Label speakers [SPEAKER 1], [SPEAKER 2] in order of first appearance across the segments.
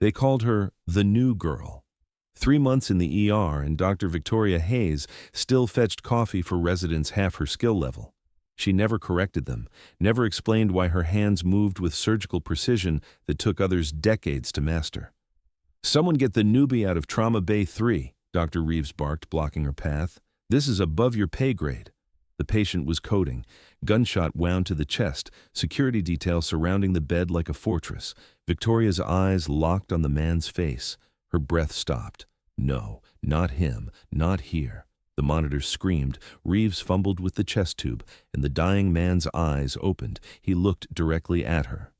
[SPEAKER 1] They called her the new girl. 3 months in the ER, and Dr. Victoria Hayes still fetched coffee for residents half her skill level. She never corrected them, never explained why her hands moved with surgical precision that took others decades to master. "Someone get the newbie out of Trauma Bay 3, Dr. Reeves barked, blocking her path. "This is above your pay grade." The patient was coding. Gunshot wound to the chest, security detail surrounding the bed like a fortress. Victoria's eyes locked on the man's face. Her breath stopped. No, not him, not here. The monitor screamed. Reeves fumbled with the chest tube, and the dying man's eyes opened. He looked directly at her.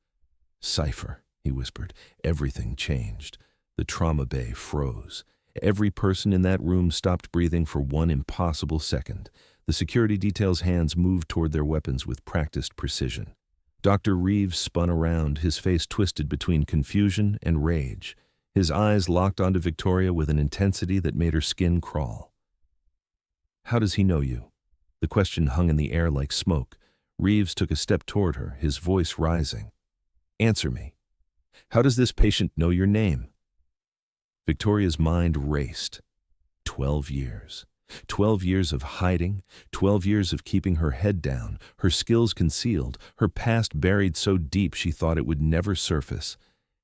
[SPEAKER 1] "Cypher," he whispered. Everything changed. The trauma bay froze. Every person in that room stopped breathing for one impossible second. The security detail's hands moved toward their weapons with practiced precision. Dr. Reeves spun around, his face twisted between confusion and rage. His eyes locked onto Victoria with an intensity that made her skin crawl. "How does he know you?" The question hung in the air like smoke. Reeves took a step toward her, his voice rising. "Answer me. How does this patient know your name?" Victoria's mind raced. 12 years. 12 years of hiding, 12 years of keeping her head down, her skills concealed, her past buried so deep she thought it would never surface.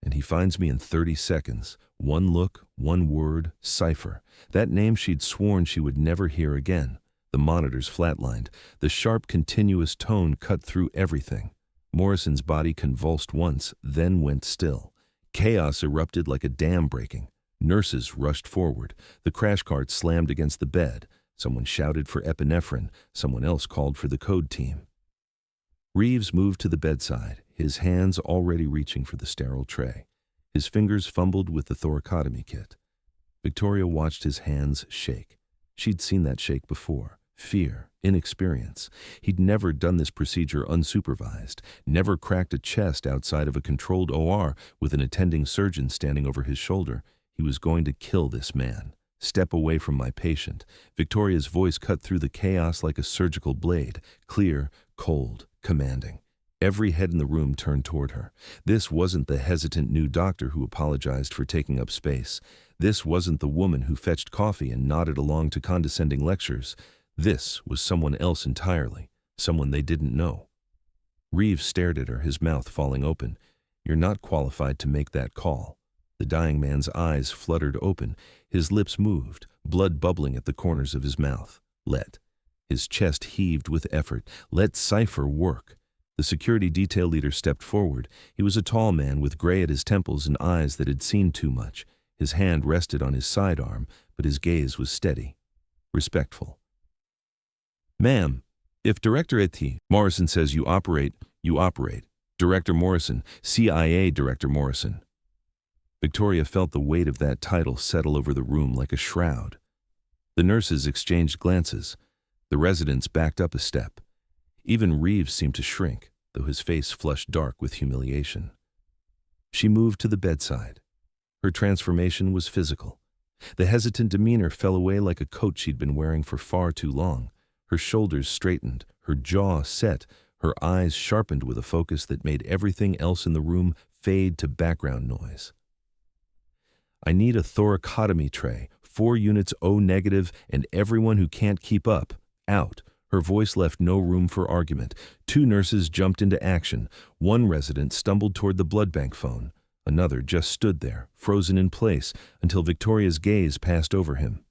[SPEAKER 1] And he finds me in 30 seconds. One look, one word, Cypher. That name she'd sworn she would never hear again. The monitors flatlined. The sharp, continuous tone cut through everything. Morrison's body convulsed once, then went still. Chaos erupted like a dam breaking. Nurses rushed forward. The crash cart slammed against the bed. Someone shouted for epinephrine. Someone else called for the code team. Reeves moved to the bedside, his hands already reaching for the sterile tray. His fingers fumbled with the thoracotomy kit. Victoria watched his hands shake. She'd seen that shake before. Fear, inexperience. He'd never done this procedure unsupervised, never cracked a chest outside of a controlled OR with an attending surgeon standing over his shoulder. He was going to kill this man. "Step away from my patient." Victoria's voice cut through the chaos like a surgical blade, clear, cold, commanding. Every head in the room turned toward her. This wasn't the hesitant new doctor who apologized for taking up space. This wasn't the woman who fetched coffee and nodded along to condescending lectures. This was someone else entirely, someone they didn't know. Reeves stared at her, his mouth falling open. "You're not qualified to make that call." The dying man's eyes fluttered open. His lips moved, blood bubbling at the corners of his mouth. "Let." His chest heaved with effort. "Let Cypher work." The security detail leader stepped forward. He was a tall man with gray at his temples and eyes that had seen too much. His hand rested on his sidearm, but his gaze was steady, respectful. "Ma'am, if Director E.T. Morrison says you operate, you operate. Director Morrison, CIA Director Morrison." Victoria felt the weight of that title settle over the room like a shroud. The nurses exchanged glances. The residents backed up a step. Even Reeves seemed to shrink, though his face flushed dark with humiliation. She moved to the bedside. Her transformation was physical. The hesitant demeanor fell away like a coat she'd been wearing for far too long. Her shoulders straightened, her jaw set, her eyes sharpened with a focus that made everything else in the room fade to background noise. "I need a thoracotomy tray, 4 units O negative, and everyone who can't keep up, out." Her voice left no room for argument. 2 nurses jumped into action. One resident stumbled toward the blood bank phone. Another just stood there, frozen in place, until Victoria's gaze passed over him.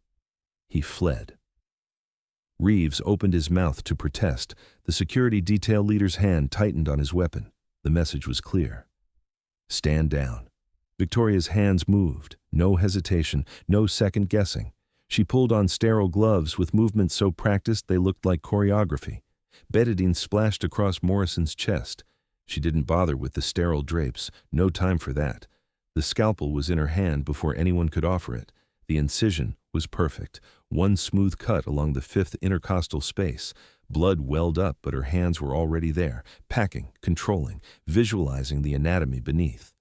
[SPEAKER 1] He fled. Reeves opened his mouth to protest. The security detail leader's hand tightened on his weapon. The message was clear. "Stand down." Victoria's hands moved. No hesitation, no second guessing. She pulled on sterile gloves with movements so practiced they looked like choreography. Betadine splashed across Morrison's chest. She didn't bother with the sterile drapes. No time for that. The scalpel was in her hand before anyone could offer it. The incision was perfect. One smooth cut along the 5th intercostal space. Blood welled up, but her hands were already there, packing, controlling, visualizing the anatomy beneath.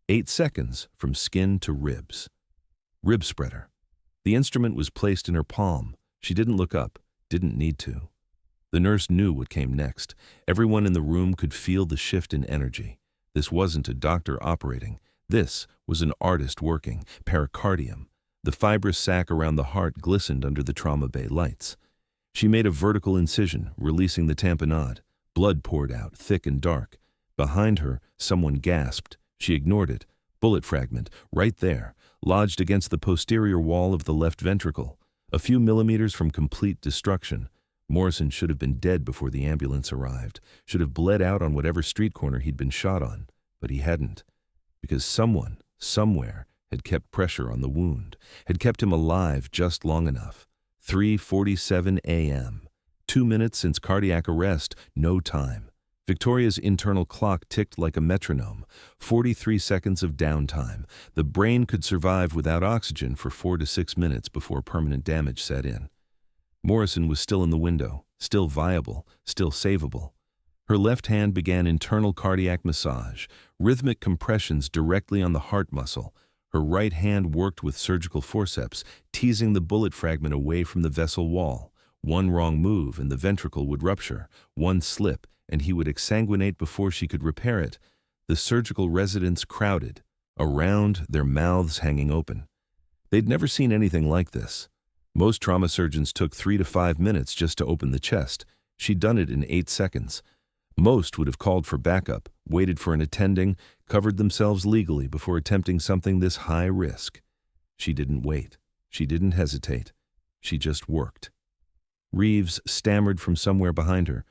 [SPEAKER 1] 8 seconds from skin to ribs. Rib spreader. The instrument was placed in her palm. She didn't look up, didn't need to. The nurse knew what came next. Everyone in the room could feel the shift in energy. This wasn't a doctor operating. This was an artist working, pericardium. The fibrous sac around the heart glistened under the trauma bay lights. She made a vertical incision, releasing the tamponade. Blood poured out, thick and dark. Behind her, someone gasped. She ignored it. Bullet fragment, right there, lodged against the posterior wall of the left ventricle. A few millimeters from complete destruction. Morrison should have been dead before the ambulance arrived, should have bled out on whatever street corner he'd been shot on, but he hadn't. Because someone, somewhere, had kept pressure on the wound, had kept him alive just long enough. 3:47 a.m. 2 minutes since cardiac arrest, no time. Victoria's internal clock ticked like a metronome. 43 seconds of downtime. The brain could survive without oxygen for 4 to 6 minutes before permanent damage set in. Morrison was still in the window, still viable, still savable. Her left hand began internal cardiac massage, rhythmic compressions directly on the heart muscle. Her right hand worked with surgical forceps, teasing the bullet fragment away from the vessel wall. One wrong move and the ventricle would rupture. One slip and he would exsanguinate before she could repair it. The surgical residents crowded, around, their mouths hanging open. They'd never seen anything like this. Most trauma surgeons took 3 to 5 minutes just to open the chest. She'd done it in 8 seconds. Most would have called for backup, waited for an attending, covered themselves legally before attempting something this high risk. She didn't wait. She didn't hesitate. She just worked. Reeves stammered from somewhere behind her.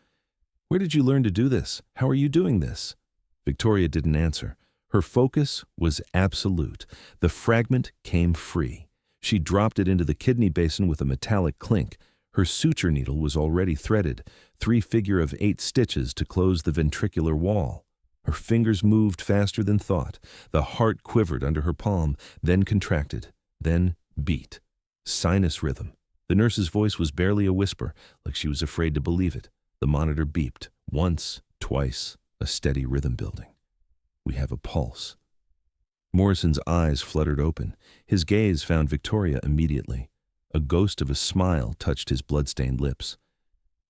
[SPEAKER 1] "Where did you learn to do this? How are you doing this?" Victoria didn't answer. Her focus was absolute. The fragment came free. She dropped it into the kidney basin with a metallic clink. Her suture needle was already threaded, 3 figure of 8 stitches to close the ventricular wall. Her fingers moved faster than thought. The heart quivered under her palm, then contracted, then beat. Sinus rhythm. The nurse's voice was barely a whisper, like she was afraid to believe it. The monitor beeped. Once, twice, a steady rhythm building. "We have a pulse." Morrison's eyes fluttered open. His gaze found Victoria immediately. A ghost of a smile touched his blood-stained lips.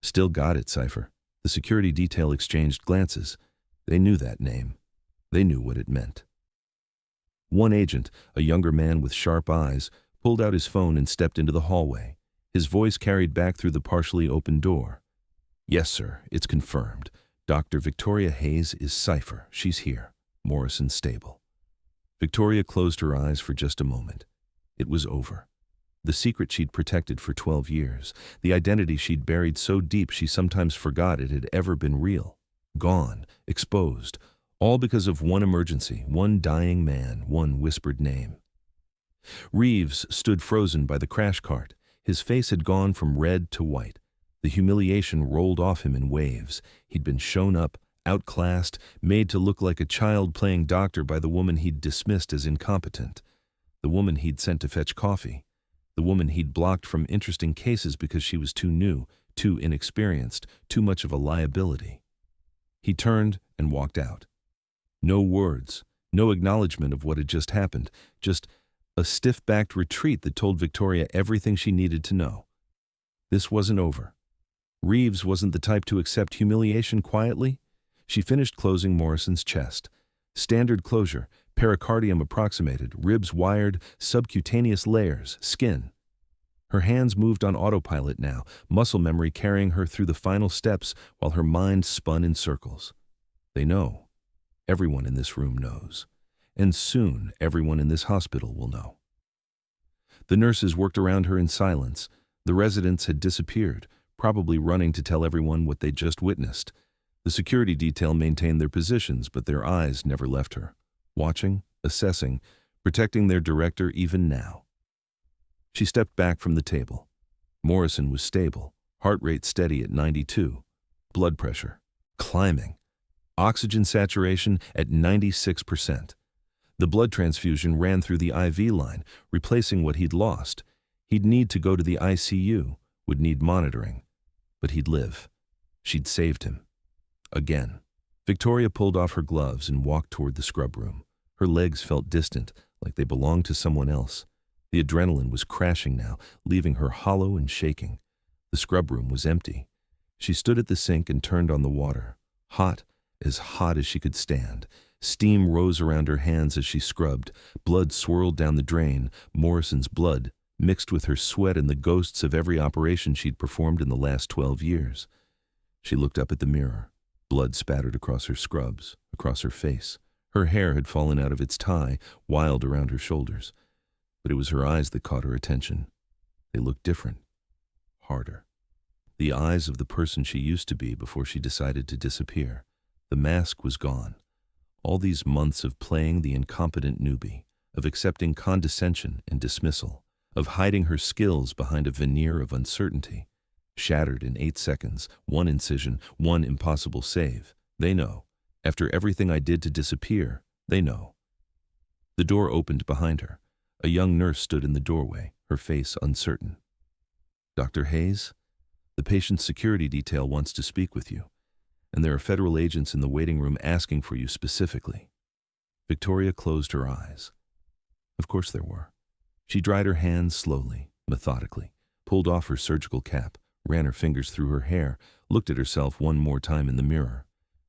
[SPEAKER 1] "Still got it, Cypher." The security detail exchanged glances. They knew that name. They knew what it meant. One agent, a younger man with sharp eyes, pulled out his phone and stepped into the hallway. His voice carried back through the partially open door. "Yes, sir, it's confirmed. Dr. Victoria Hayes is Cypher. She's here. Morrison's stable." Victoria closed her eyes for just a moment. It was over. The secret she'd protected for 12 years, the identity she'd buried so deep she sometimes forgot it had ever been real. Gone, exposed, all because of one emergency, one dying man, one whispered name. Reeves stood frozen by the crash cart. His face had gone from red to white. The humiliation rolled off him in waves. He'd been shown up, outclassed, made to look like a child playing doctor by the woman he'd dismissed as incompetent. The woman he'd sent to fetch coffee. The woman he'd blocked from interesting cases because she was too new, too inexperienced, too much of a liability. He turned and walked out. No words, no acknowledgement of what had just happened, just a stiff-backed retreat that told Victoria everything she needed to know. This wasn't over. Reeves wasn't the type to accept humiliation quietly. She finished closing Morrison's chest. Standard closure, pericardium approximated, ribs wired, subcutaneous layers, skin. Her hands moved on autopilot now, muscle memory carrying her through the final steps while her mind spun in circles. They know. Everyone in this room knows. And soon everyone in this hospital will know. The nurses worked around her in silence. The residents had disappeared, probably running to tell everyone what they'd just witnessed. The security detail maintained their positions, but their eyes never left her. Watching, assessing, protecting their director even now. She stepped back from the table. Morrison was stable, heart rate steady at 92. Blood pressure climbing. Oxygen saturation at 96%. The blood transfusion ran through the IV line, replacing what he'd lost. He'd need to go to the ICU, would need monitoring. But he'd live. She'd saved him. Again. Victoria pulled off her gloves and walked toward the scrub room. Her legs felt distant, like they belonged to someone else. The adrenaline was crashing now, leaving her hollow and shaking. The scrub room was empty. She stood at the sink and turned on the water. Hot as she could stand. Steam rose around her hands as she scrubbed. Blood swirled down the drain, Morrison's blood, mixed with her sweat and the ghosts of every operation she'd performed in the last 12 years. She looked up at the mirror. Blood spattered across her scrubs, across her face. Her hair had fallen out of its tie, wild around her shoulders. But it was her eyes that caught her attention. They looked different, harder. The eyes of the person she used to be before she decided to disappear. The mask was gone. All these months of playing the incompetent newbie, of accepting condescension and dismissal, of hiding her skills behind a veneer of uncertainty, shattered in 8 seconds, one incision, one impossible save. They know. After everything I did to disappear, they know. The door opened behind her. A young nurse stood in the doorway, her face uncertain. "Dr. Hayes, the patient's security detail wants to speak with you, and there are federal agents in the waiting room asking for you specifically." Victoria closed her eyes. Of course there were. She dried her hands slowly, methodically, pulled off her surgical cap, ran her fingers through her hair, looked at herself one more time in the mirror.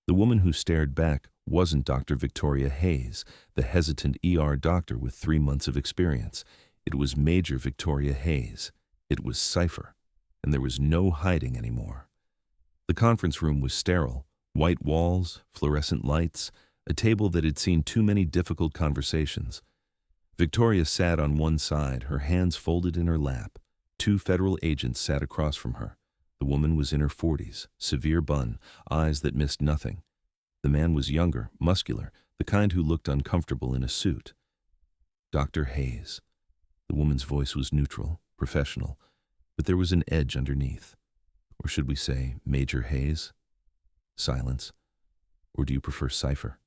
[SPEAKER 1] The woman who stared back wasn't Dr. Victoria Hayes, the hesitant ER doctor with 3 months of experience. It was Major Victoria Hayes. It was Cypher, and there was no hiding anymore. The conference room was sterile, white walls, fluorescent lights, a table that had seen too many difficult conversations. Victoria sat on one side, her hands folded in her lap. 2 federal agents sat across from her. The woman was in her 40s, severe bun, eyes that missed nothing. The man was younger, muscular, the kind who looked uncomfortable in a suit. "Dr. Hayes." The woman's voice was neutral, professional, but there was an edge underneath. Or should we say, Major Hayes? Silence. Or do you prefer Cypher?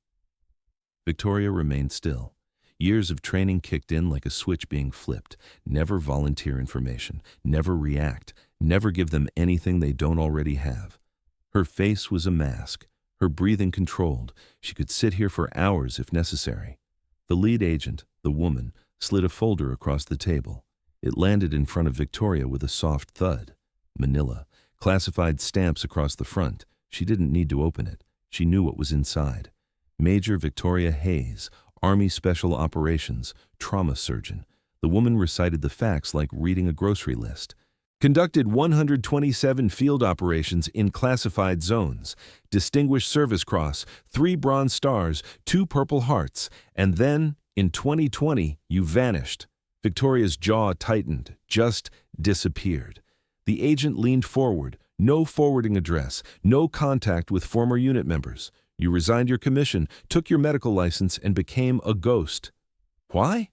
[SPEAKER 1] Victoria remained still. Years of training kicked in like a switch being flipped. Never volunteer information, never react, never give them anything they don't already have. Her face was a mask, her breathing controlled. She could sit here for hours if necessary. The lead agent, the woman, slid a folder across the table. It landed in front of Victoria with a soft thud. Manila, classified stamps across the front. She didn't need to open it. She knew what was inside. Major Victoria Hayes, Army Special Operations, trauma surgeon. The woman recited the facts like reading a grocery list. Conducted 127 field operations in classified zones. Distinguished Service Cross, 3 Bronze Stars, 2 Purple Hearts. And then, in 2020, you vanished. Victoria's jaw tightened, just disappeared. The agent leaned forward. No forwarding address, no contact with former unit members. You resigned your commission, took your medical license, and became a ghost. Why?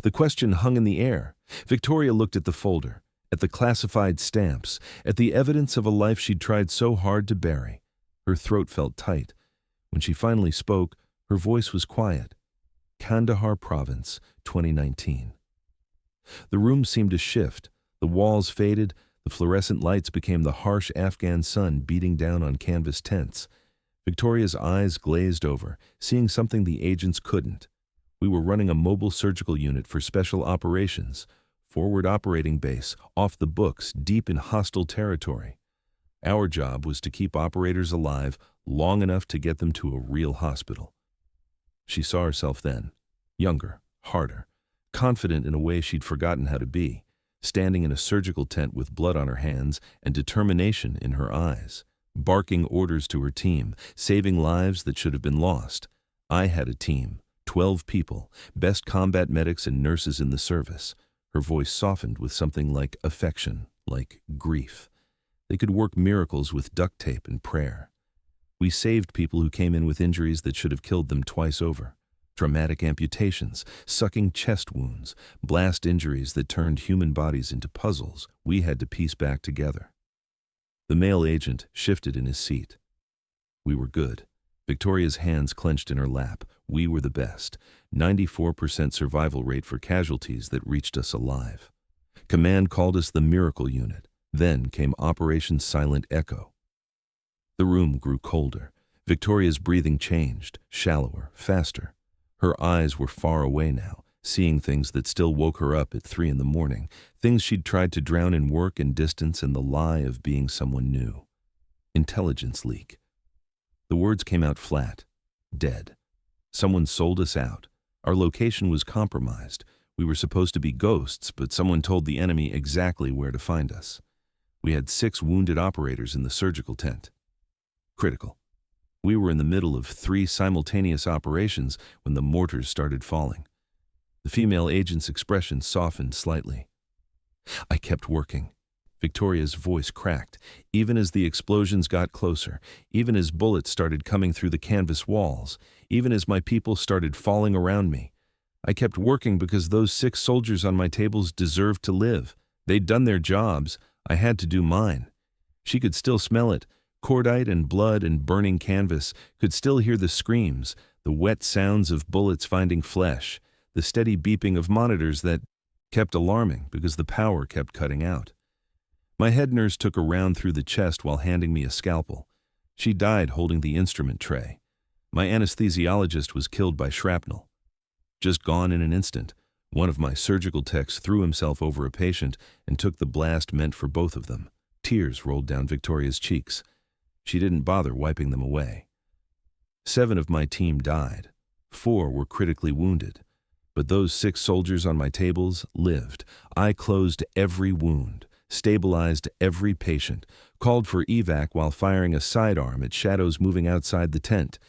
[SPEAKER 1] The question hung in the air. Victoria looked at the folder, at the classified stamps, at the evidence of a life she'd tried so hard to bury. Her throat felt tight. When she finally spoke, her voice was quiet. Kandahar Province, 2019. The room seemed to shift. The walls faded. The fluorescent lights became the harsh Afghan sun beating down on canvas tents. Victoria's eyes glazed over, seeing something the agents couldn't. We were running a mobile surgical unit for special operations, forward operating base, off the books, deep in hostile territory. Our job was to keep operators alive long enough to get them to a real hospital. She saw herself then, younger, harder, confident in a way she'd forgotten how to be, standing in a surgical tent with blood on her hands and determination in her eyes, barking orders to her team, saving lives that should have been lost. I had a team, 12 people, best combat medics and nurses in the service. Her voice softened with something like affection, like grief. They could work miracles with duct tape and prayer. We saved people who came in with injuries that should have killed them twice over. Traumatic amputations, sucking chest wounds, blast injuries that turned human bodies into puzzles we had to piece back together. The male agent shifted in his seat. We were good. Victoria's hands clenched in her lap. We were the best. 94% survival rate for casualties that reached us alive. Command called us the Miracle Unit. Then came Operation Silent Echo. The room grew colder. Victoria's breathing changed, shallower, faster. Her eyes were far away now, seeing things that still woke her up at 3 a.m, things she'd tried to drown in work and distance and the lie of being someone new. Intelligence leak. The words came out flat, dead. Someone sold us out. Our location was compromised. We were supposed to be ghosts, but someone told the enemy exactly where to find us. We had 6 wounded operators in the surgical tent. Critical. We were in the middle of 3 simultaneous operations when the mortars started falling. The female agent's expression softened slightly. I kept working. Victoria's voice cracked, even as the explosions got closer, even as bullets started coming through the canvas walls, even as my people started falling around me. I kept working because those 6 soldiers on my tables deserved to live. They'd done their jobs. I had to do mine. She could still smell it. Cordite and blood and burning canvas, could still hear the screams, the wet sounds of bullets finding flesh, the steady beeping of monitors that kept alarming because the power kept cutting out. My head nurse took a round through the chest while handing me a scalpel. She died holding the instrument tray. My anesthesiologist was killed by shrapnel. Just gone in an instant. One of my surgical techs threw himself over a patient and took the blast meant for both of them. Tears rolled down Victoria's cheeks. She didn't bother wiping them away. 7 of my team died. 4 were critically wounded. But those 6 soldiers on my tables lived. I closed every wound, stabilized every patient, called for evac while firing a sidearm at shadows moving outside the tent.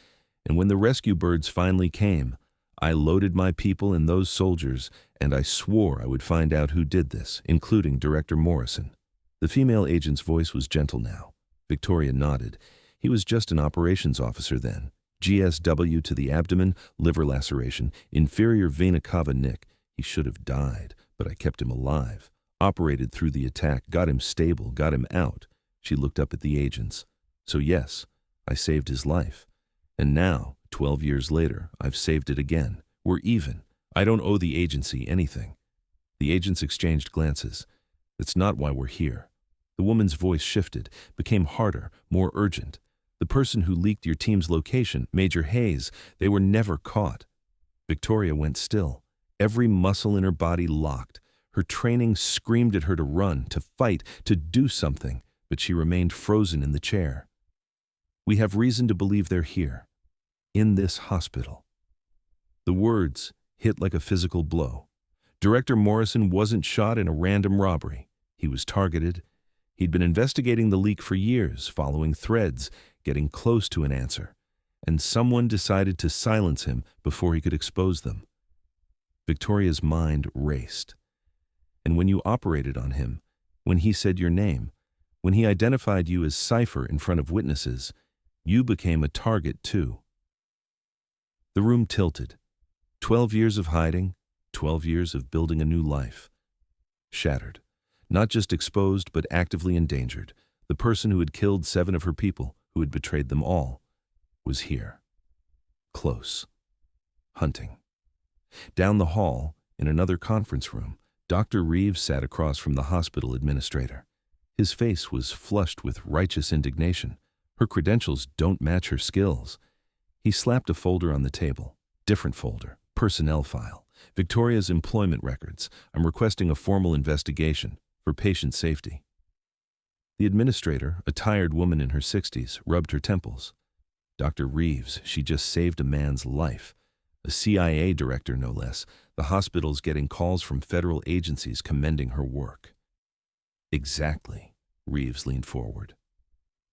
[SPEAKER 1] And when the rescue birds finally came, I loaded my people in those soldiers, and I swore I would find out who did this, including Director Morrison. The female agent's voice was gentle now. Victoria nodded. He was just an operations officer then. GSW to the abdomen, liver laceration, inferior vena cava nick. He should have died, but I kept him alive. Operated through the attack, got him stable, got him out. She looked up at the agents. So yes, I saved his life. And now, 12 years later, I've saved it again. We're even. I don't owe the agency anything. The agents exchanged glances. That's not why we're here. The woman's voice shifted, became harder, more urgent. The person who leaked your team's location, Major Hayes, they were never caught. Victoria went still, every muscle in her body locked. Her training screamed at her to run, to fight, to do something, but she remained frozen in the chair. We have reason to believe they're here, in this hospital. The words hit like a physical blow. Director Morrison wasn't shot in a random robbery. He was targeted. He'd been investigating the leak for years, following threads, getting close to an answer, and someone decided to silence him before he could expose them. Victoria's mind raced. And when you operated on him, when he said your name, when he identified you as Cypher in front of witnesses, you became a target too. The room tilted. 12 years of hiding, 12 years of building a new life. Shattered. Not just exposed, but actively endangered. The person who had killed 7 of her people, who had betrayed them all, was here. Close. Hunting. Down the hall, in another conference room, Dr. Reeves sat across from the hospital administrator. His face was flushed with righteous indignation. Her credentials don't match her skills. He slapped a folder on the table. Different folder. Personnel file. Victoria's employment records. I'm requesting a formal investigation for patient safety. The administrator, a tired woman in her 60s, rubbed her temples. Dr. Reeves, she just saved a man's life. A CIA director, no less. The hospital's getting calls from federal agencies commending her work. Exactly. Reeves leaned forward.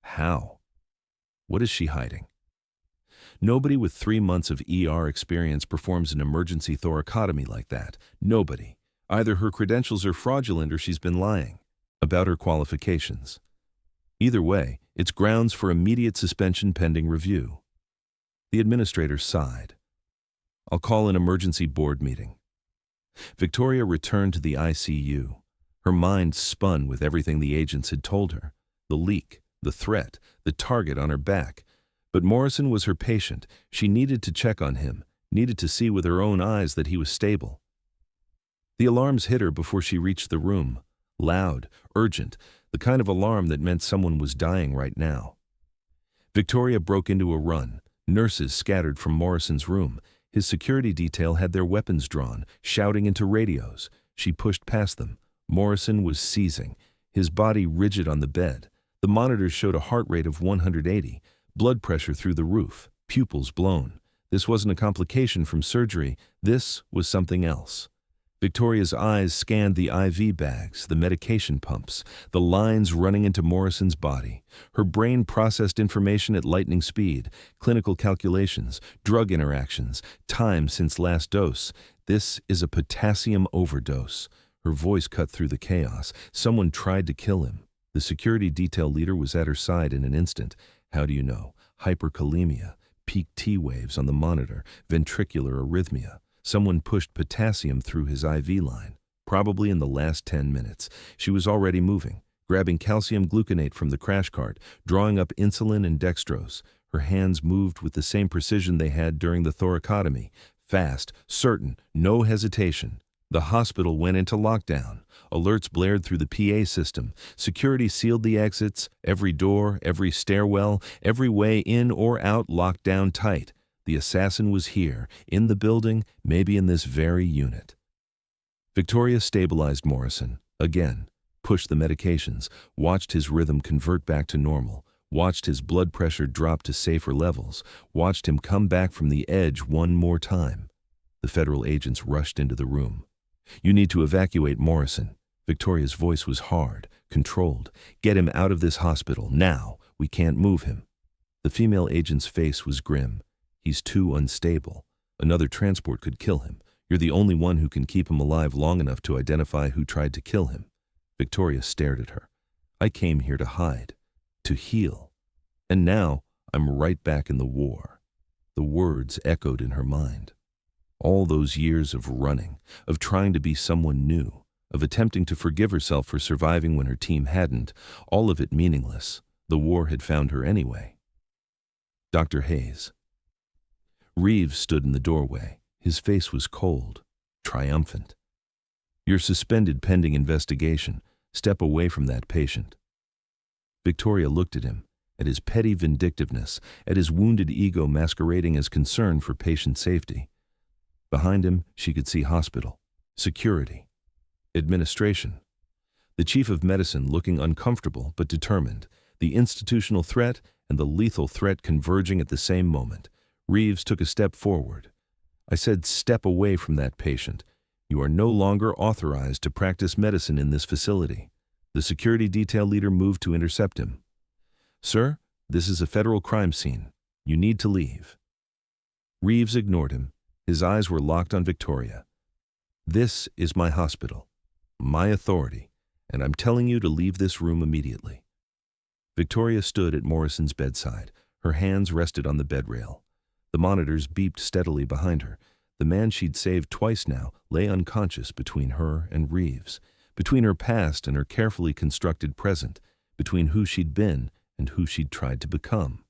[SPEAKER 1] How? What is she hiding? Nobody with 3 months of ER experience performs an emergency thoracotomy like that. Nobody. Either her credentials are fraudulent or she's been lying about her qualifications. Either way, it's grounds for immediate suspension pending review. The administrator sighed. I'll call an emergency board meeting. Victoria returned to the ICU. Her mind spun with everything the agents had told her. The leak, the threat, the target on her back. But Morrison was her patient. She needed to check on him, needed to see with her own eyes that he was stable. The alarms hit her before she reached the room. Loud, urgent, the kind of alarm that meant someone was dying right now. Victoria broke into a run. Nurses scattered from Morrison's room. His security detail had their weapons drawn, shouting into radios. She pushed past them. Morrison was seizing, his body rigid on the bed. The monitors showed a heart rate of 180, blood pressure through the roof, pupils blown. This wasn't a complication from surgery. This was something else. Victoria's eyes scanned the IV bags, the medication pumps, the lines running into Morrison's body. Her brain processed information at lightning speed, clinical calculations, drug interactions, time since last dose. This is a potassium overdose. Her voice cut through the chaos. Someone tried to kill him. The security detail leader was at her side in an instant. How do you know? Hyperkalemia, peak T waves on the monitor, ventricular arrhythmia. Someone pushed potassium through his IV line, probably in the last 10 minutes. She was already moving, grabbing calcium gluconate from the crash cart, drawing up insulin and dextrose. Her hands moved with the same precision they had during the thoracotomy. Fast, certain, no hesitation. The hospital went into lockdown. Alerts blared through the PA system. Security sealed the exits, every door, every stairwell, every way in or out locked down tight. The assassin was here, in the building, maybe in this very unit. Victoria stabilized Morrison, again, pushed the medications, watched his rhythm convert back to normal, watched his blood pressure drop to safer levels, watched him come back from the edge one more time. The federal agents rushed into the room. "You need to evacuate Morrison." Victoria's voice was hard, controlled. "Get him out of this hospital, now. We can't move him." The female agent's face was grim. "He's too unstable. Another transport could kill him. You're the only one who can keep him alive long enough to identify who tried to kill him." Victoria stared at her. "I came here to hide, to heal. And now I'm right back in the war." The words echoed in her mind. All those years of running, of trying to be someone new, of attempting to forgive herself for surviving when her team hadn't, all of it meaningless. The war had found her anyway. Dr. Hayes. Reeves stood in the doorway. His face was cold, triumphant. "You're suspended pending investigation. Step away from that patient." Victoria looked at him, at his petty vindictiveness, at his wounded ego masquerading as concern for patient safety. Behind him, she could see hospital, security, administration. The chief of medicine looking uncomfortable but determined, the institutional threat and the lethal threat converging at the same moment. Reeves took a step forward. "I said step away from that patient. You are no longer authorized to practice medicine in this facility." The security detail leader moved to intercept him. "Sir, this is a federal crime scene. You need to leave." Reeves ignored him. His eyes were locked on Victoria. "This is my hospital, my authority, and I'm telling you to leave this room immediately." Victoria stood at Morrison's bedside. Her hands rested on the bed rail. The monitors beeped steadily behind her. The man she'd saved twice now lay unconscious between her and Reeves, between her past and her carefully constructed present, between who she'd been and who she'd tried to become.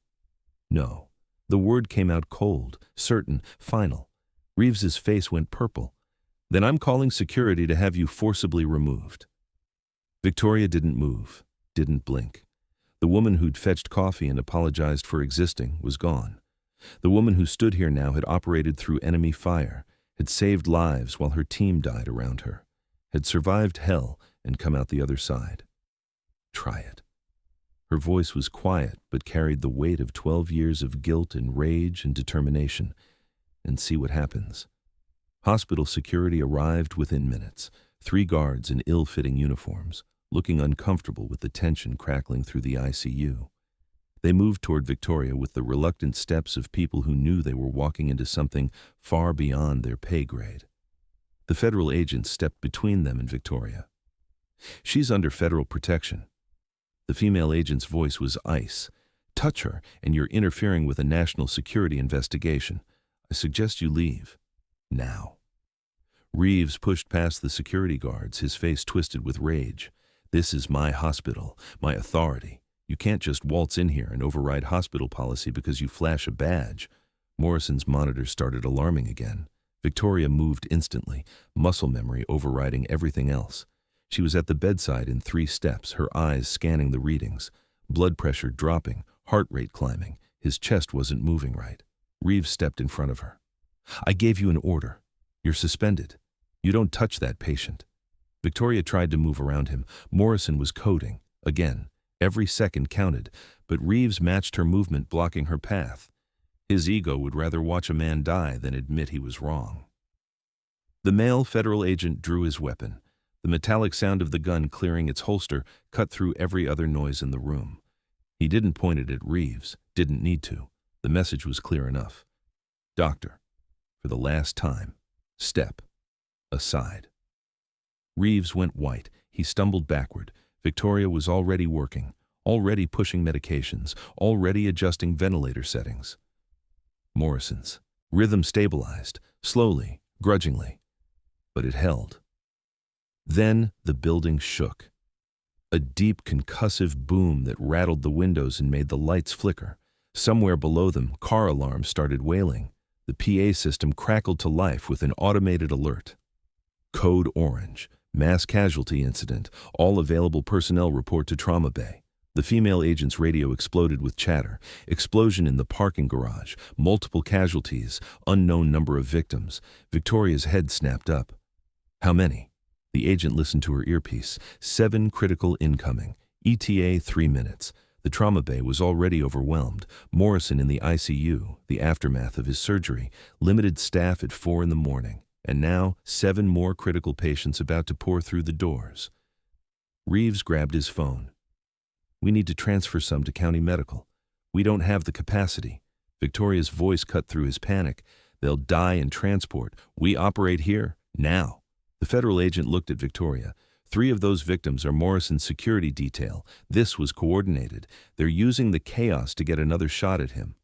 [SPEAKER 1] No. The word came out cold, certain, final. Reeves's face went purple. "Then I'm calling security to have you forcibly removed." Victoria didn't move, didn't blink. The woman who'd fetched coffee and apologized for existing was gone. The woman who stood here now had operated through enemy fire, had saved lives while her team died around her, had survived hell and come out the other side. Try it. Her voice was quiet but carried the weight of 12 years of guilt and rage and determination. And see what happens. Hospital security arrived within minutes, 3 guards in ill-fitting uniforms, looking uncomfortable with the tension crackling through the ICU. They moved toward Victoria with the reluctant steps of people who knew they were walking into something far beyond their pay grade. The federal agents stepped between them and Victoria. "She's under federal protection." The female agent's voice was ice. "Touch her, and you're interfering with a national security investigation. I suggest you leave. Now." Reeves pushed past the security guards, his face twisted with rage. "This is my hospital, my authority. You can't just waltz in here and override hospital policy because you flash a badge." Morrison's monitor started alarming again. Victoria moved instantly, muscle memory overriding everything else. She was at the bedside in 3 steps, her eyes scanning the readings. Blood pressure dropping, heart rate climbing. His chest wasn't moving right. Reeves stepped in front of her. "I gave you an order. You're suspended. You don't touch that patient." Victoria tried to move around him. Morrison was coding. Again. Every second counted, but Reeves matched her movement, blocking her path. His ego would rather watch a man die than admit he was wrong. The male federal agent drew his weapon. The metallic sound of the gun clearing its holster cut through every other noise in the room. He didn't point it at Reeves, didn't need to. The message was clear enough. Doctor, for the last time, step aside. Reeves went white. He stumbled backward. Victoria was already working, already pushing medications, already adjusting ventilator settings. Morrison's rhythm stabilized, slowly, grudgingly, but it held. Then the building shook. A deep concussive boom that rattled the windows and made the lights flicker. Somewhere below them, car alarms started wailing. The PA system crackled to life with an automated alert. Code Orange, mass casualty incident, all available personnel report to Trauma Bay. The female agent's radio exploded with chatter. Explosion in the parking garage, multiple casualties, unknown number of victims. Victoria's head snapped up. How many? The agent listened to her earpiece. 7 critical incoming. ETA 3 minutes. The Trauma Bay was already overwhelmed. Morrison in the ICU, the aftermath of his surgery. Limited staff at 4 in the morning. And now, 7 more critical patients about to pour through the doors. Reeves grabbed his phone. We need to transfer some to County Medical. We don't have the capacity. Victoria's voice cut through his panic. They'll die in transport. We operate here, now. The federal agent looked at Victoria. 3 of those victims are Morrison's security detail. This was coordinated. They're using the chaos to get another shot at him.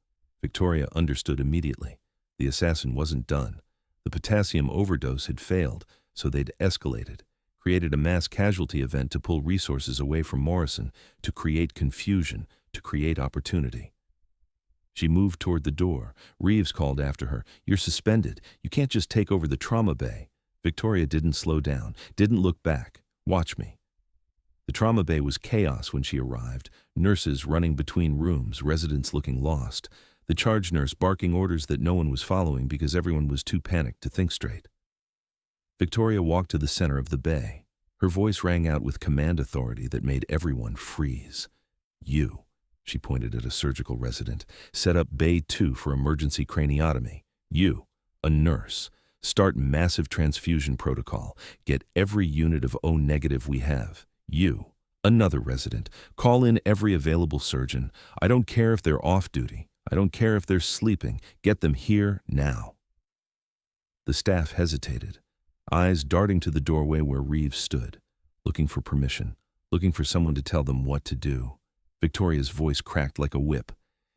[SPEAKER 1] Victoria understood immediately. The assassin wasn't done. The potassium overdose had failed, so they'd escalated, created a mass casualty event to pull resources away from Morrison, to create confusion, to create opportunity. She moved toward the door. Reeves called after her, "You're suspended. You can't just take over the Trauma Bay." Victoria didn't slow down, didn't look back. Watch me. The Trauma Bay was chaos when she arrived. Nurses running between rooms, residents looking lost. The charge nurse barking orders that no one was following because everyone was too panicked to think straight. Victoria walked to the center of the bay. Her voice rang out with command authority that made everyone freeze. You, she pointed at a surgical resident, set up Bay 2 for emergency craniotomy. You, a nurse. Start massive transfusion protocol. Get every unit of O negative we have. You, another resident. Call in every available surgeon. I don't care if they're off duty. I don't care if they're sleeping. Get them here now. The staff hesitated, eyes darting to the doorway where Reeves stood, looking for permission, looking for someone to tell them what to do. Victoria's voice cracked like a whip.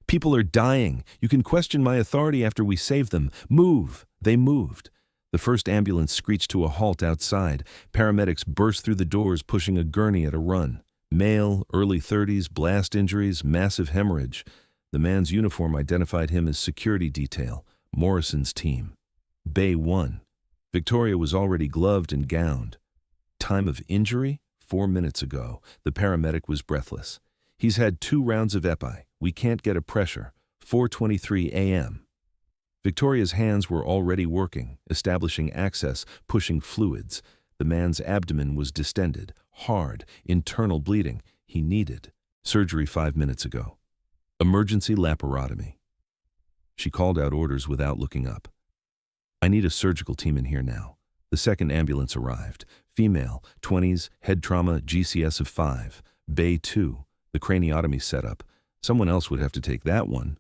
[SPEAKER 1] People are dying. You can question my authority after we save them. Move. They moved. The first ambulance screeched to a halt outside. Paramedics burst through the doors, pushing a gurney at a run. Male, early 30s, blast injuries, massive hemorrhage. The man's uniform identified him as security detail, Morrison's team. Bay 1. Victoria was already gloved and gowned. Time of injury? 4 minutes ago. The paramedic was breathless. He's had 2 rounds of epi. We can't get a pressure. 4:23 a.m. Victoria's hands were already working, establishing access, pushing fluids. The man's abdomen was distended, hard, internal bleeding. He needed surgery 5 minutes ago. Emergency laparotomy. She called out orders without looking up. I need a surgical team in here now. The second ambulance arrived. Female, 20s, head trauma, GCS of 5. Bay 2, the craniotomy setup. Someone else would have to take that one.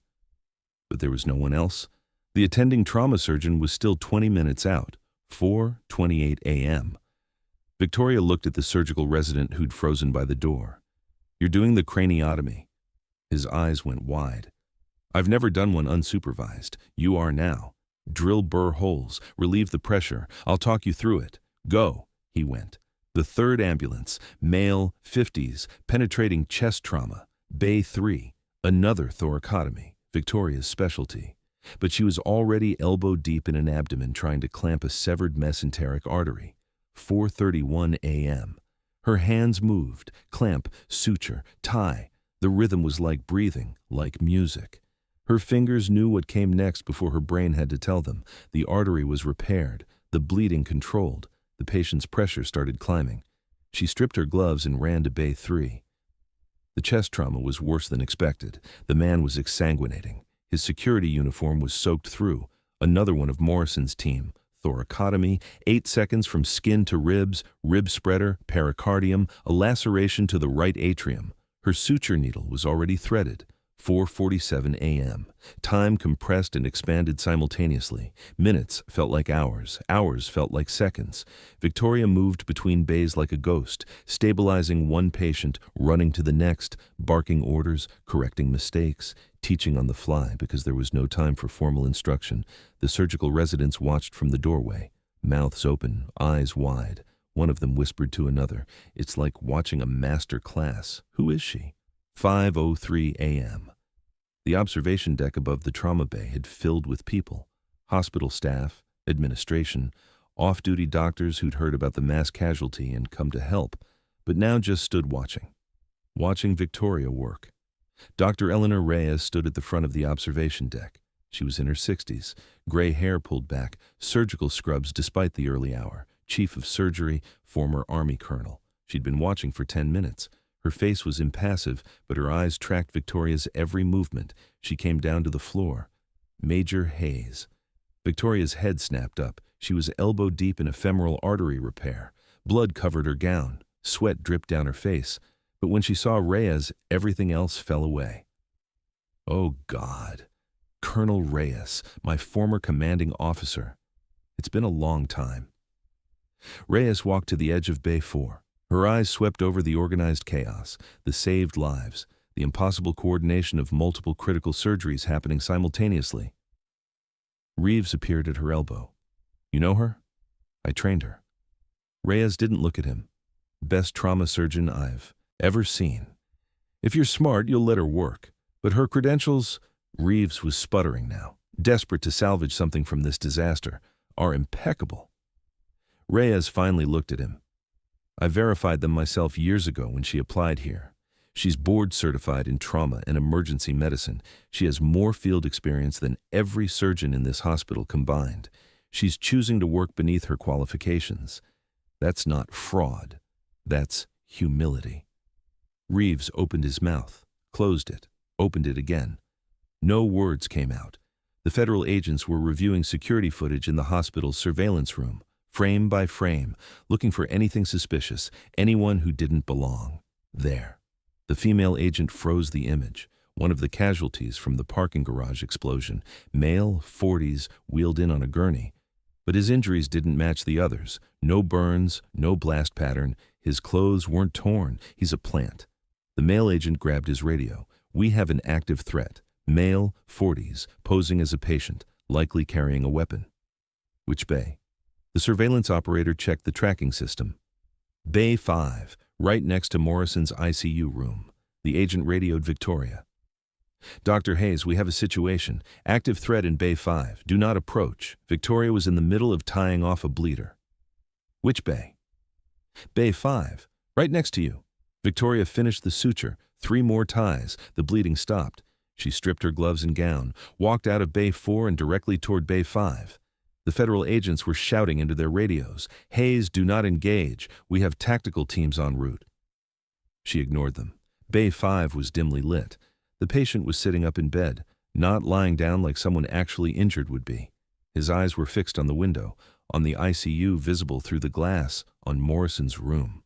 [SPEAKER 1] But there was no one else. The attending trauma surgeon was still 20 minutes out, 4:28 a.m. Victoria looked at the surgical resident who'd frozen by the door. You're doing the craniotomy. His eyes went wide. I've never done one unsupervised. You are now. Drill burr holes. Relieve the pressure. I'll talk you through it. Go. He went. The third ambulance, male, 50s, penetrating chest trauma. Bay 3, another thoracotomy, Victoria's specialty. But she was already elbow deep in an abdomen trying to clamp a severed mesenteric artery. 4:31 a.m. Her hands moved. Clamp, suture, tie. The rhythm was like breathing, like music. Her fingers knew what came next before her brain had to tell them. The artery was repaired, the bleeding controlled. The patient's pressure started climbing. She stripped her gloves and ran to Bay 3. The chest trauma was worse than expected. The man was exsanguinating. His security uniform was soaked through. Another one of Morrison's team. Thoracotomy, 8 seconds from skin to ribs, rib spreader, pericardium, a laceration to the right atrium. Her suture needle was already threaded. 4:47 a.m. Time compressed and expanded simultaneously. Minutes felt like hours. Hours felt like seconds. Victoria moved between bays like a ghost, stabilizing one patient, running to the next, barking orders, correcting mistakes, teaching on the fly because there was no time for formal instruction. The surgical residents watched from the doorway, mouths open, eyes wide. One of them whispered to another, "It's like watching a master class. Who is she?" 5:03 a.m. The observation deck above the trauma bay had filled with people. Hospital staff, administration, off-duty doctors who'd heard about the mass casualty and come to help, but now just stood watching Victoria work. Dr. Eleanor Reyes stood at the front of the observation deck. She was in her 60s, gray hair pulled back, surgical scrubs despite the early hour, chief of surgery, former Army colonel. She'd been watching for 10 minutes. Her face was impassive, but her eyes tracked Victoria's every movement. She came down to the floor. Major Hayes. Victoria's head snapped up. She was elbow deep in a femoral artery repair. Blood covered her gown. Sweat dripped down her face. But when she saw Reyes, everything else fell away. Oh, God. Colonel Reyes, my former commanding officer. It's been a long time. Reyes walked to the edge of Bay 4. Her eyes swept over the organized chaos, the saved lives, the impossible coordination of multiple critical surgeries happening simultaneously. Reeves appeared at her elbow. "You know her?" "I trained her." Reyes didn't look at him. "Best trauma surgeon I've ever seen. If you're smart, you'll let her work. But her credentials," Reeves was sputtering now, desperate to salvage something from this disaster, "are impeccable." Reyes finally looked at him. "I verified them myself years ago when she applied here. She's board certified in trauma and emergency medicine. She has more field experience than every surgeon in this hospital combined. She's choosing to work beneath her qualifications. That's not fraud. That's humility." Reeves opened his mouth, closed it, opened it again. No words came out. The federal agents were reviewing security footage in the hospital's surveillance room, frame by frame, looking for anything suspicious, anyone who didn't belong. There. The female agent froze the image, one of the casualties from the parking garage explosion, male, 40s, wheeled in on a gurney. But his injuries didn't match the others. No burns, no blast pattern. His clothes weren't torn. He's a plant. The male agent grabbed his radio. "We have an active threat. Male, 40s, posing as a patient, likely carrying a weapon." "Which bay?" The surveillance operator checked the tracking system. "Bay 5, right next to Morrison's ICU room." The agent radioed Victoria. "Dr. Hayes, we have a situation. Active threat in Bay 5. Do not approach." Victoria was in the middle of tying off a bleeder. "Which bay?" "Bay 5, right next to you." Victoria finished the suture. 3 more ties. The bleeding stopped. She stripped her gloves and gown, walked out of Bay 4 and directly toward Bay 5. The federal agents were shouting into their radios, "Hayes, do not engage. We have tactical teams en route." She ignored them. Bay 5 was dimly lit. The patient was sitting up in bed, not lying down like someone actually injured would be. His eyes were fixed on the window, on the ICU visible through the glass, on Morrison's room.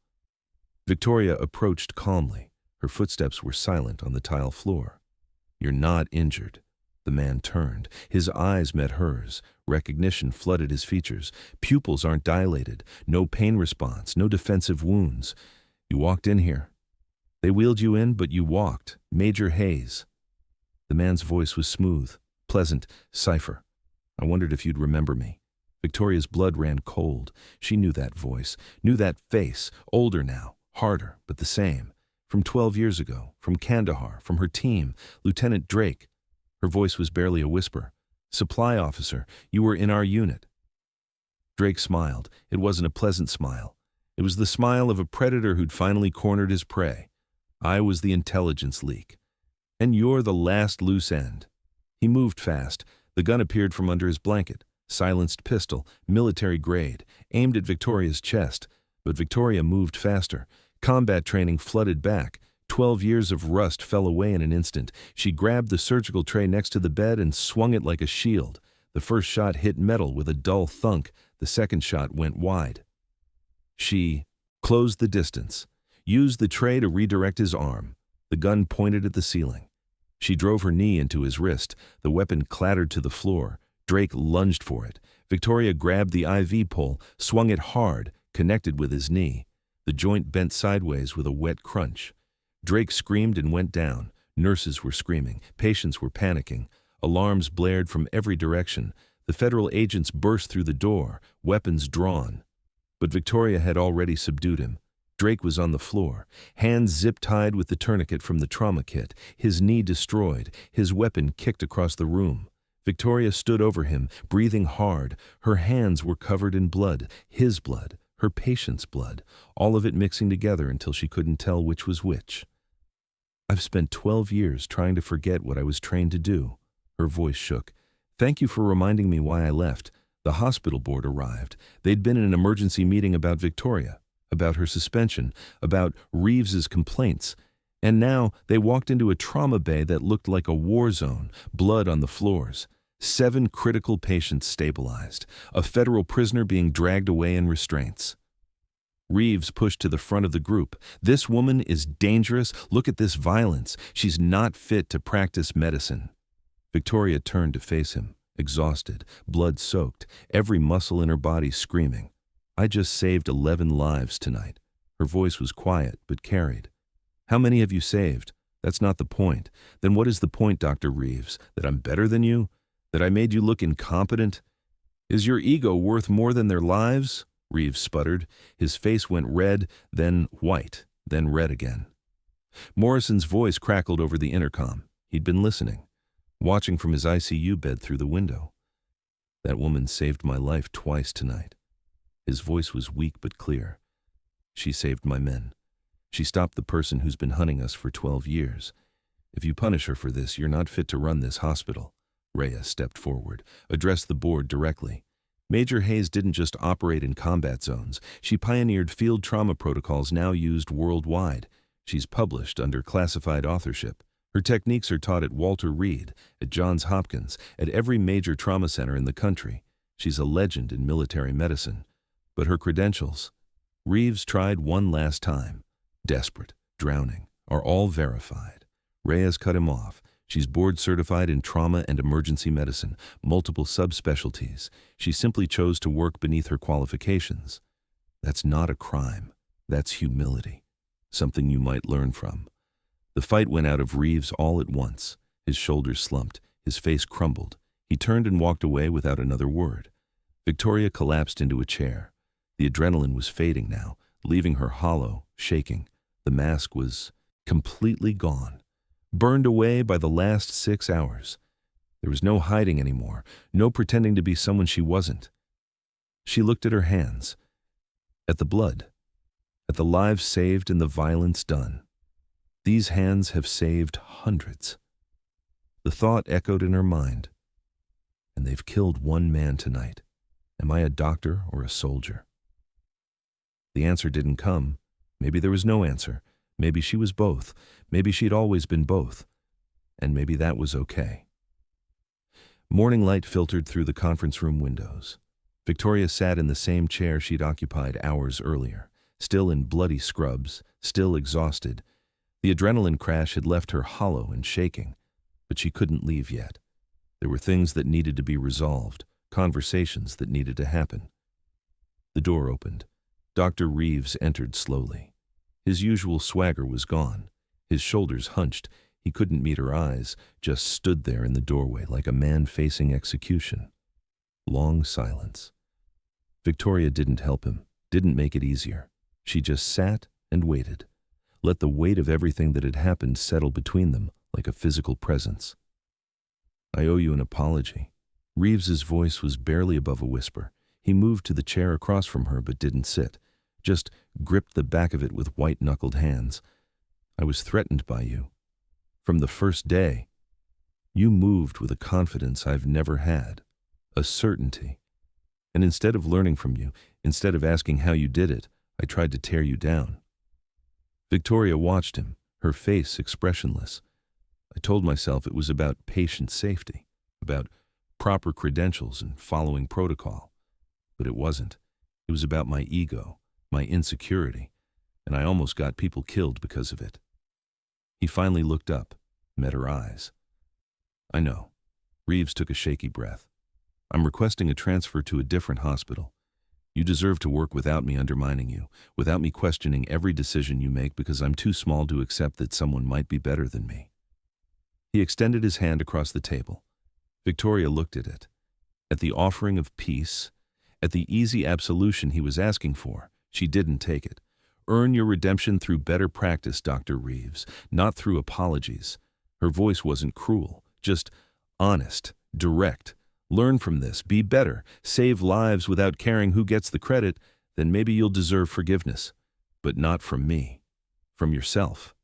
[SPEAKER 1] Victoria approached calmly. Her footsteps were silent on the tile floor. "You're not injured." The man turned. His eyes met hers. Recognition flooded his features. Pupils aren't dilated. No pain response. No defensive wounds. "You walked in here. They wheeled you in, but you walked. Major Hayes." The man's voice was smooth, pleasant, cipher. "I wondered if you'd remember me." Victoria's blood ran cold. She knew that voice, knew that face, older now, harder, but the same. From 12 years ago, from Kandahar, from her team, Lieutenant Drake. Her voice was barely a whisper. "Supply officer, you were in our unit." Drake smiled. It wasn't a pleasant smile. It was the smile of a predator who'd finally cornered his prey. "I was the intelligence leak. And you're the last loose end." He moved fast. The gun appeared from under his blanket. Silenced pistol, military grade, aimed at Victoria's chest. But Victoria moved faster. Combat training flooded back. 12 years of rust fell away in an instant. She grabbed the surgical tray next to the bed and swung it like a shield. The first shot hit metal with a dull thunk. The second shot went wide. She closed the distance, used the tray to redirect his arm. The gun pointed at the ceiling. She drove her knee into his wrist. The weapon clattered to the floor. Drake lunged for it. Victoria grabbed the IV pole, swung it hard, connected with his knee. The joint bent sideways with a wet crunch. Drake screamed and went down. Nurses were screaming. Patients were panicking. Alarms blared from every direction. The federal agents burst through the door, weapons drawn. But Victoria had already subdued him. Drake was on the floor, hands zip-tied with the tourniquet from the trauma kit, his knee destroyed, his weapon kicked across the room. Victoria stood over him, breathing hard. Her hands were covered in blood, his blood, her patient's blood, all of it mixing together until she couldn't tell which was which. I've spent 12 years trying to forget what I was trained to do. Her voice shook. Thank you for reminding me why I left. The hospital board arrived. They'd been in an emergency meeting about Victoria, about her suspension, about Reeves's complaints. And now they walked into a trauma bay that looked like a war zone, blood on the floors. 7 critical patients stabilized, a federal prisoner being dragged away in restraints. Reeves pushed to the front of the group. This woman is dangerous. Look at this violence. She's not fit to practice medicine. Victoria turned to face him, exhausted, blood-soaked, every muscle in her body screaming. I just saved 11 lives tonight. Her voice was quiet but carried. How many have you saved? That's not the point. Then what is the point, Dr. Reeves? That I'm better than you? That I made you look incompetent? Is your ego worth more than their lives? Reeves sputtered. His face went red, then white, then red again. Morrison's voice crackled over the intercom. He'd been listening, watching from his ICU bed through the window. That woman saved my life twice tonight. His voice was weak but clear. She saved my men. She stopped the person who's been hunting us for 12 years. If you punish her for this, you're not fit to run this hospital. Rhea stepped forward, addressed the board directly. Major Hayes didn't just operate in combat zones. She pioneered field trauma protocols now used worldwide. She's published under classified authorship. Her techniques are taught at Walter Reed, at Johns Hopkins, at every major trauma center in the country. She's a legend in military medicine. But her credentials? Reeves tried one last time. Desperate, drowning, are all verified. Reyes cut him off. She's board certified in trauma and emergency medicine, multiple subspecialties. She simply chose to work beneath her qualifications. That's not a crime. That's humility. Something you might learn from. The fight went out of Reeves all at once. His shoulders slumped. His face crumbled. He turned and walked away without another word. Victoria collapsed into a chair. The adrenaline was fading now, leaving her hollow, shaking. The mask was completely gone. Burned away by the last 6 hours. There was no hiding anymore, no pretending to be someone she wasn't. She looked at her hands, at the blood, at the lives saved and the violence done. These hands have saved hundreds. The thought echoed in her mind. And they've killed one man tonight. Am I a doctor or a soldier? The answer didn't come. Maybe there was no answer. Maybe she was both. Maybe she'd always been both. And maybe that was okay. Morning light filtered through the conference room windows. Victoria sat in the same chair she'd occupied hours earlier, still in bloody scrubs, still exhausted. The adrenaline crash had left her hollow and shaking, but she couldn't leave yet. There were things that needed to be resolved, conversations that needed to happen. The door opened. Dr. Reeves entered slowly. His usual swagger was gone. His shoulders hunched. He couldn't meet her eyes, just stood there in the doorway like a man facing execution. Long silence. Victoria didn't help him, didn't make it easier. She just sat and waited. Let the weight of everything that had happened settle between them like a physical presence. I owe you an apology. Reeves's voice was barely above a whisper. He moved to the chair across from her but didn't sit, just gripped the back of it with white-knuckled hands. I was threatened by you. From the first day, you moved with a confidence I've never had, a certainty. And instead of learning from you, instead of asking how you did it, I tried to tear you down. Victoria watched him, her face expressionless. I told myself it was about patient safety, about proper credentials and following protocol. But it wasn't. It was about my ego, my insecurity, and I almost got people killed because of it. He finally looked up, met her eyes. I know. Reeves took a shaky breath. I'm requesting a transfer to a different hospital. You deserve to work without me undermining you, without me questioning every decision you make because I'm too small to accept that someone might be better than me. He extended his hand across the table. Victoria looked at it. At the offering of peace, at the easy absolution he was asking for, she didn't take it. Earn your redemption through better practice, Dr. Reeves, not through apologies. Her voice wasn't cruel, just honest, direct. Learn from this, be better, save lives without caring who gets the credit, then maybe you'll deserve forgiveness. But not from me, from yourself.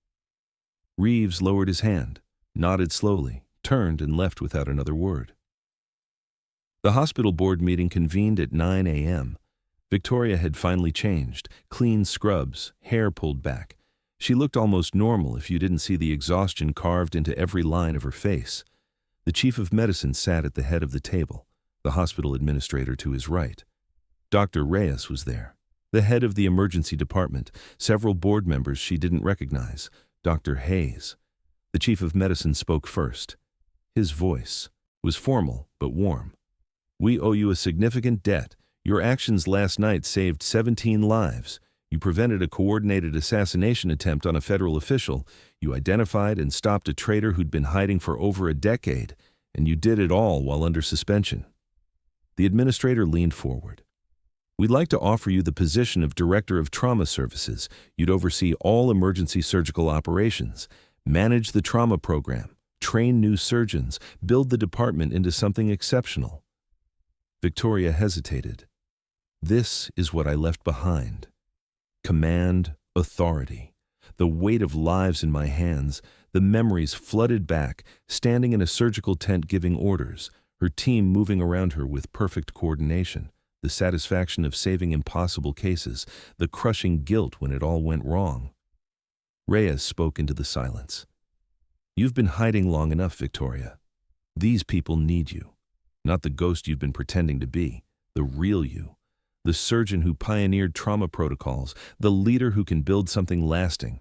[SPEAKER 1] Reeves lowered his hand, nodded slowly, turned and left without another word. The hospital board meeting convened at 9 a.m. Victoria had finally changed, clean scrubs, hair pulled back. She looked almost normal if you didn't see the exhaustion carved into every line of her face. The chief of medicine sat at the head of the table, the hospital administrator to his right. Dr. Reyes was there, the head of the emergency department, several board members she didn't recognize, Dr. Hayes. The chief of medicine spoke first. His voice was formal but warm. We owe you a significant debt. Your actions last night saved 17 lives. You prevented a coordinated assassination attempt on a federal official. You identified and stopped a traitor who'd been hiding for over a decade, and you did it all while under suspension. The administrator leaned forward. We'd like to offer you the position of Director of Trauma Services. You'd oversee all emergency surgical operations, manage the trauma program, train new surgeons, build the department into something exceptional. Victoria hesitated. This is what I left behind. Command, authority, the weight of lives in my hands, the memories flooded back, standing in a surgical tent giving orders, her team moving around her with perfect coordination, the satisfaction of saving impossible cases, the crushing guilt when it all went wrong. Reyes spoke into the silence. You've been hiding long enough, Victoria. These people need you, not the ghost you've been pretending to be, the real you. The surgeon who pioneered trauma protocols, the leader who can build something lasting.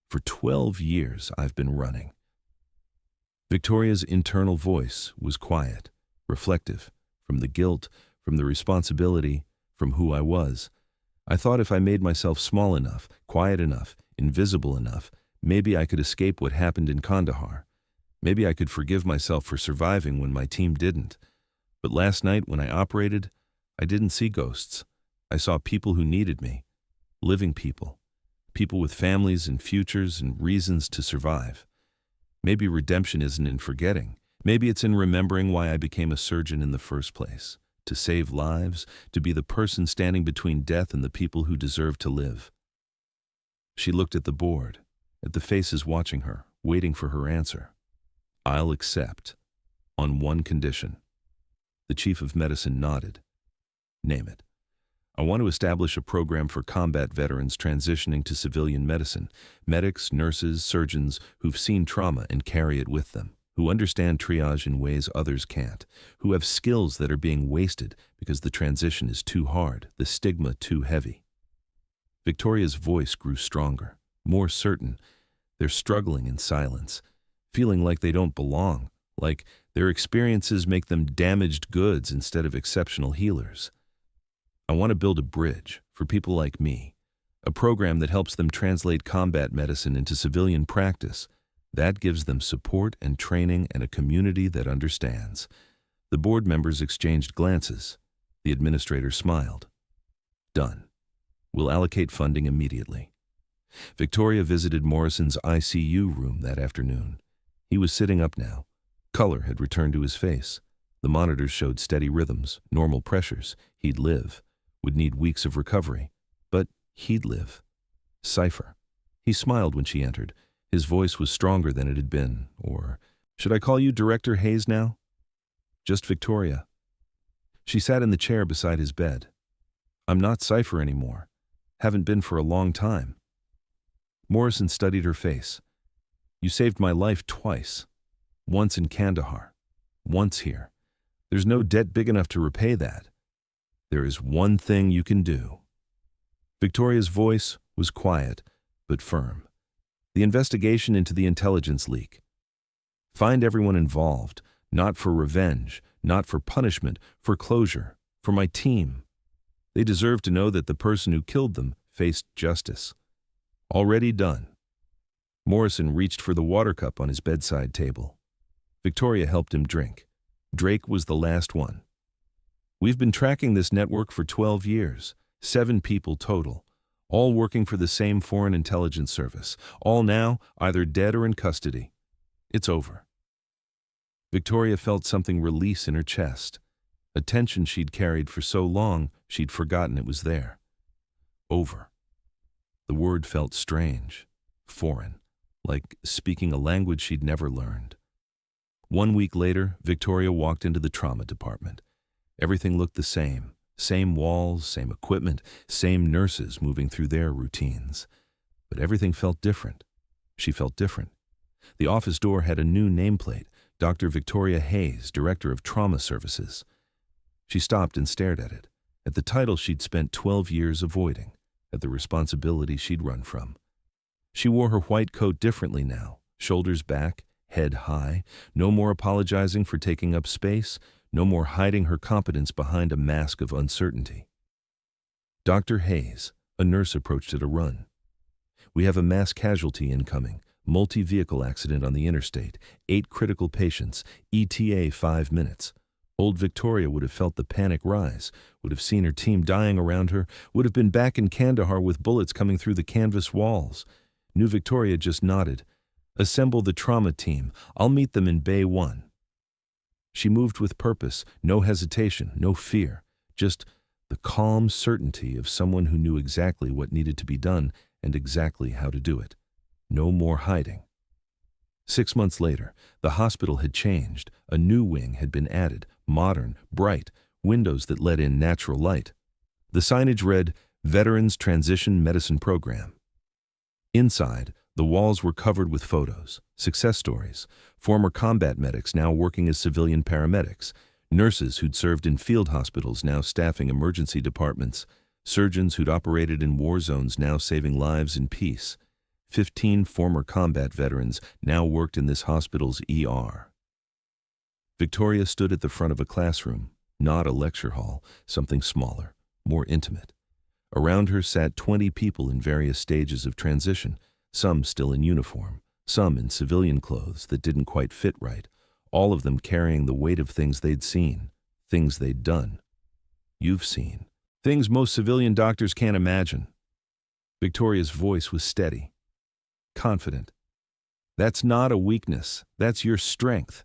[SPEAKER 1] For 12 years, I've been running. Victoria's internal voice was quiet, reflective, from the guilt, from the responsibility, from who I was. I thought if I made myself small enough, quiet enough, invisible enough, maybe I could escape what happened in Kandahar. Maybe I could forgive myself for surviving when my team didn't. But last night when I operated, I didn't see ghosts. I saw people who needed me, living people, people with families and futures and reasons to survive. Maybe redemption isn't in forgetting. Maybe it's in remembering why I became a surgeon in the first place, to save lives, to be the person standing between death and the people who deserve to live. She looked at the board, at the faces watching her, waiting for her answer. I'll accept, on one condition. The chief of medicine nodded. Name it. I want to establish a program for combat veterans transitioning to civilian medicine, medics, nurses, surgeons who've seen trauma and carry it with them, who understand triage in ways others can't, who have skills that are being wasted because the transition is too hard, the stigma too heavy. Victoria's voice grew stronger, more certain. They're struggling in silence, feeling like they don't belong, like their experiences make them damaged goods instead of exceptional healers. I want to build a bridge for people like me, a program that helps them translate combat medicine into civilian practice. That gives them support and training and a community that understands. The board members exchanged glances. The administrator smiled. Done. We'll allocate funding immediately. Victoria visited Morrison's ICU room that afternoon. He was sitting up now. Color had returned to his face. The monitors showed steady rhythms, normal pressures. He'd live. Would need weeks of recovery. But he'd live. Cipher. He smiled when she entered. His voice was stronger than it had been. Or, should I call you Director Hayes now? Just Victoria. She sat in the chair beside his bed. I'm not Cipher anymore. Haven't been for a long time. Morrison studied her face. You saved my life twice. Once in Kandahar. Once here. There's no debt big enough to repay that. There is one thing you can do." Victoria's voice was quiet, but firm. "The investigation into the intelligence leak. Find everyone involved, not for revenge, not for punishment, for closure, for my team. They deserve to know that the person who killed them faced justice. Already done." Morrison reached for the water cup on his bedside table. Victoria helped him drink. Drake was the last one. "We've been tracking this network for 12 years, 7 people total, all working for the same foreign intelligence service, all now either dead or in custody. It's over." Victoria felt something release in her chest, a tension she'd carried for so long she'd forgotten it was there. Over. The word felt strange, foreign, like speaking a language she'd never learned. 1 week later, Victoria walked into the trauma department. Everything looked the same. Same walls, same equipment, same nurses moving through their routines. But everything felt different. She felt different. The office door had a new nameplate, Dr. Victoria Hayes, Director of Trauma Services. She stopped and stared at it, at the title she'd spent 12 years avoiding, at the responsibility she'd run from. She wore her white coat differently now, shoulders back, head high, no more apologizing for taking up space, no more hiding her competence behind a mask of uncertainty. Dr. Hayes, a nurse, approached at a run. "We have a mass casualty incoming, multi-vehicle accident on the interstate, 8 critical patients, ETA 5 minutes. Old Victoria would have felt the panic rise, would have seen her team dying around her, would have been back in Kandahar with bullets coming through the canvas walls. New Victoria just nodded. "Assemble the trauma team. I'll meet them in Bay 1. She moved with purpose, no hesitation, no fear, just the calm certainty of someone who knew exactly what needed to be done and exactly how to do it. No more hiding. 6 months later, the hospital had changed. A new wing had been added, modern, bright, windows that let in natural light. The signage read, "Veterans Transition Medicine Program." Inside, the walls were covered with photos, success stories, former combat medics now working as civilian paramedics, nurses who'd served in field hospitals now staffing emergency departments, surgeons who'd operated in war zones now saving lives in peace. 15 former combat veterans now worked in this hospital's ER. Victoria stood at the front of a classroom, not a lecture hall, something smaller, more intimate. Around her sat 20 people in various stages of transition, some still in uniform, some in civilian clothes that didn't quite fit right, all of them carrying the weight of things they'd seen, things they'd done. You've seen. Things most civilian doctors can't imagine. Victoria's voice was steady, confident. That's not a weakness. That's your strength.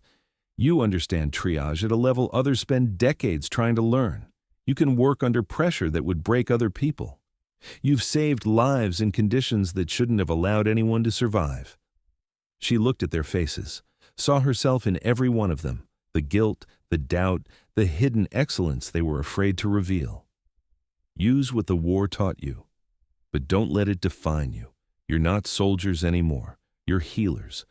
[SPEAKER 1] You understand triage at a level others spend decades trying to learn. You can work under pressure that would break other people. You've saved lives in conditions that shouldn't have allowed anyone to survive. She looked at their faces, saw herself in every one of them, the guilt, the doubt, the hidden excellence they were afraid to reveal. Use what the war taught you, but don't let it define you. You're not soldiers anymore. You're healers.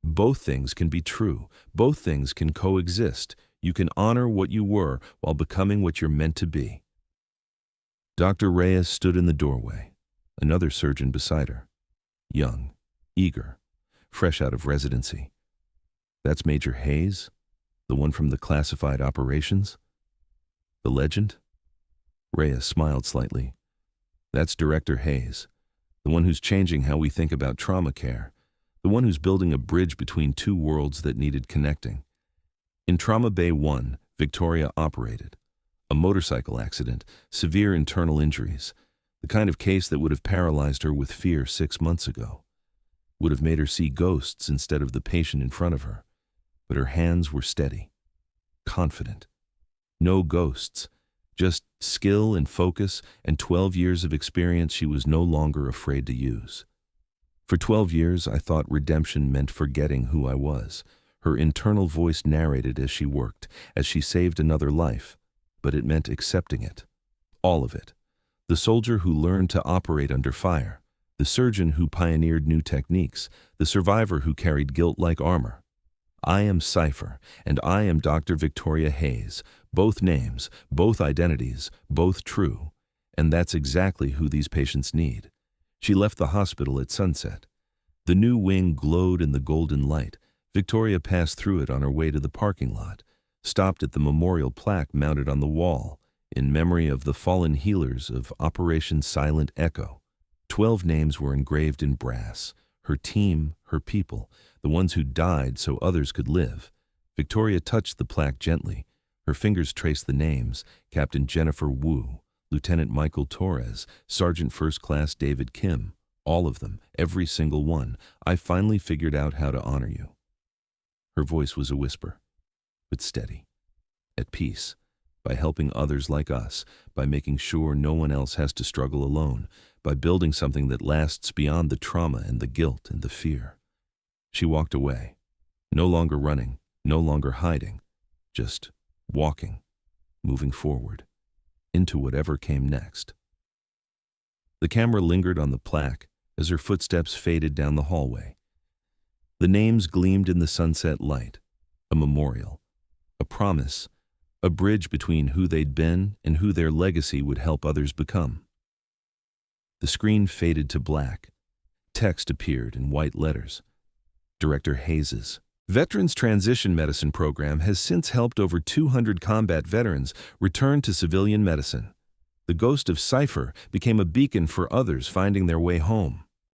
[SPEAKER 1] Both things can be true. Both things can coexist. You can honor what you were while becoming what you're meant to be. Dr. Reyes stood in the doorway, another surgeon beside her. Young, eager, fresh out of residency. That's Major Hayes, the one from the classified operations? The legend? Reyes smiled slightly. That's Director Hayes, the one who's changing how we think about trauma care, the one who's building a bridge between two worlds that needed connecting. In Trauma Bay 1, Victoria operated. A motorcycle accident, severe internal injuries, the kind of case that would have paralyzed her with fear 6 months ago, would have made her see ghosts instead of the patient in front of her. But her hands were steady, confident. No ghosts, just skill and focus and 12 years of experience she was no longer afraid to use. For 12 years, I thought redemption meant forgetting who I was. Her internal voice narrated as she worked, as she saved another life. But it meant accepting it. All of it. The soldier who learned to operate under fire. The the surgeon who pioneered new techniques, the survivor who carried guilt like armor. I am Cypher, and I am Dr. Victoria Hayes. Both names, both identities, both true. And that's exactly who these patients need. She left the hospital at sunset. The new wing glowed in the golden light. Victoria passed through it on her way to the parking lot, stopped at the memorial plaque mounted on the wall, in memory of the fallen healers of Operation Silent Echo. 12 names were engraved in brass. Her team, her people, the ones who died so others could live. Victoria touched the plaque gently. Her fingers traced the names: Captain Jennifer Wu, Lieutenant Michael Torres, Sergeant First Class David Kim. All of them, every single one. I finally figured out how to honor you. Her voice was a whisper, but steady. At peace, by helping others like us, by making sure no one else has to struggle alone, by building something that lasts beyond the trauma and the guilt and the fear. She walked away, no longer running, no longer hiding, just walking, moving forward, into whatever came next. The camera lingered on the plaque as her footsteps faded down the hallway. The names gleamed in the sunset light, a memorial, a promise, a bridge between who they'd been and who their legacy would help others become. The screen faded to black. Text appeared in white letters. Director Hayes' Veterans Transition Medicine program has since helped over 200 combat veterans return to civilian medicine. The ghost of Cypher became a beacon for others finding their way home.